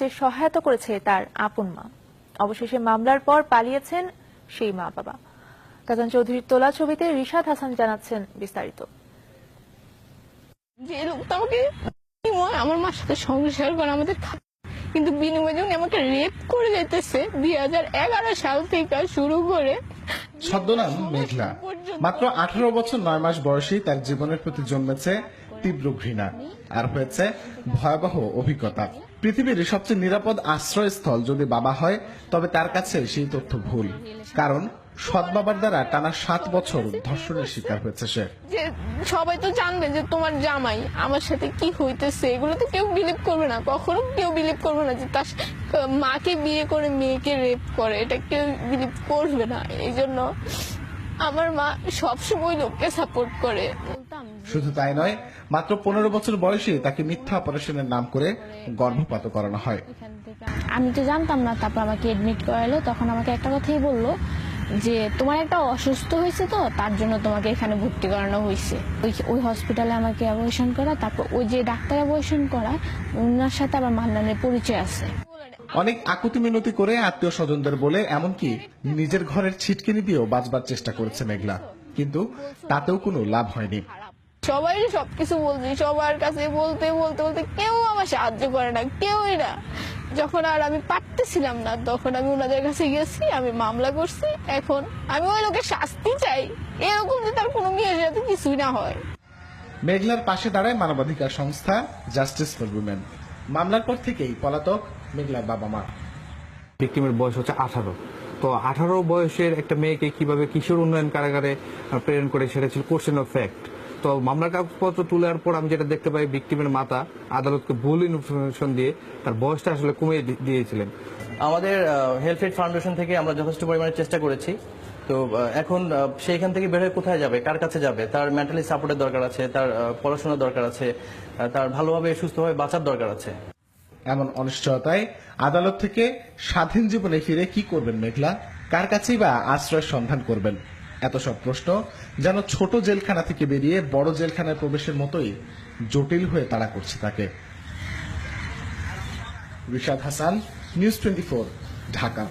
যে সহায়তা করেছে তার আপন মা। অবশেষে মামলার পর পালিয়েছেন সেই মা বাবা। কাজান চৌধুরীর তোলা ছবিতে রিশাদ হাসান জানাচ্ছেন বিস্তারিত। যে লোকটা আমাকে আমার মার সাথে সংসার করে আমাদের, কিন্তু বিনিময়ে যখন আমাকে রেপ করে যেতেছে 2011 সাল থেকে শুরু করে। ছদ্মনাম মেঘলা, মাত্র 18 বছর 9 মাস বয়সী তার জীবনের প্রতি জন্মেছে তীব্র ঘৃণা আর হয়েছে ভয়াবহ অভিজ্ঞতা। পৃথিবীর সবচেয়ে নিরাপদ আশ্রয়স্থল যদি বাবা হয়, তবে তার কাছে সেই তথ্য ভুল। কারণ সৎ বাবার দ্বারা টানা 7 বছর ধর্ষণের শিকার হয়েছে সে। যে সবাই তো জানবে যে তোমার জামাই আমার সাথে কি হইতেছে, এগুলো তো কেউ বিলিভ করবে না, কখনো কেউ বিলিভ করবে না যে তার মাকে বিয়ে করে মেয়েকে রেপ করে, এটা কেউ বিলিভ করবে না। এই জন্য আমার মা সবসময় লোককে সাপোর্ট করে। শুধু তাই নয়, মাত্র 15 বছর বয়সে তাকে মিথ্যা অপারেশনের নাম করে গর্ভপাত করানো হয়। আমি তো জানতাম না, তারপর আমাকে এডমিট করালো। তখন আমাকে একটা কথাই বললো যে তোমার একটা অসুস্থ হয়েছে, তো তার জন্য তোমাকে এখানে ভর্তি করানো হয়েছে। ওই হসপিটালে আমাকে অপারেশন করা, তারপর ওই যে ডাক্তার অপারেশন করা ওনার সাথে আবার মান্নানের পরিচয় আছে। অনেক আকুতি মিনতি করে আত্মীয় স্বজনদের বলে, এমনকি নিজের ঘরের ছিটকিনি দিয়েও বাঁচবার চেষ্টা করেছে মেঘলা, কিন্তু তাতেও কোনো লাভ হয়নি। সবাই সবকিছু বলছি, সবার কাছে বলতে বলতে বলতে কেউ আমার সাহায্য করে না, কেউই না। যখন আর আমি পারতেছিলাম না, তখন আমি ওনাদের কাছে গেছি, আমি মামলা করছি। এখন আমি ওই লোকের শাস্তি চাই, এরকম যে তার কোনো মেয়ের সাথে কিছুই না হয়। মেঘলার পাশে দাঁড়ায় মানবাধিকার সংস্থা জাস্টিস ফর উইমেন। মামলার পর থেকেই পলাতক মেঘলার বাবা মা। ভিকটিমের বয়স হচ্ছে 18। তো 18 বয়সের একটা মেয়েকে কিভাবে কিশোর উন্নয়ন কারাগারে প্রেরণ করে, সেটা ছিল কোশ্চেন অফ ফ্যাক্ট। তো মামলার কাগজপত্র তোলার পর আমি যেটা দেখতে পাই, ভিকটিমের মাতা আদালতকে ভুল ইনফরমেশন দিয়ে তার বয়সটা আসলে কমিয়ে দিয়েছিলেন। আমাদের হেলথ এড ফাউন্ডেশন থেকে আমরা যথেষ্ট পরিমাণে চেষ্টা করেছি। তো এখন সেইখান থেকে বের হয়ে কোথায় যাবে, কার কাছে যাবে? তার মেন্টালি সাপোর্টের দরকার আছে, তার পড়াশোনার দরকার আছে, তার ভালোভাবে সুস্থভাবে বাঁচার দরকার আছে। এমন অনিশ্চয়তায় আদালত থেকে স্বাধীন জীবনে ফিরে কি করবেন মেঘলা? কার কাছেই বা আশ্রয়ের সন্ধান করবেন? এত সব প্রশ্ন যেন ছোট জেলখানা থেকে বেরিয়ে বড় জেলখানায় প্রবেশের মতোই জটিল হয়ে তাড়া করছে তাকে। রিশাদ হাসান, নিউজ 24, ঢাকা।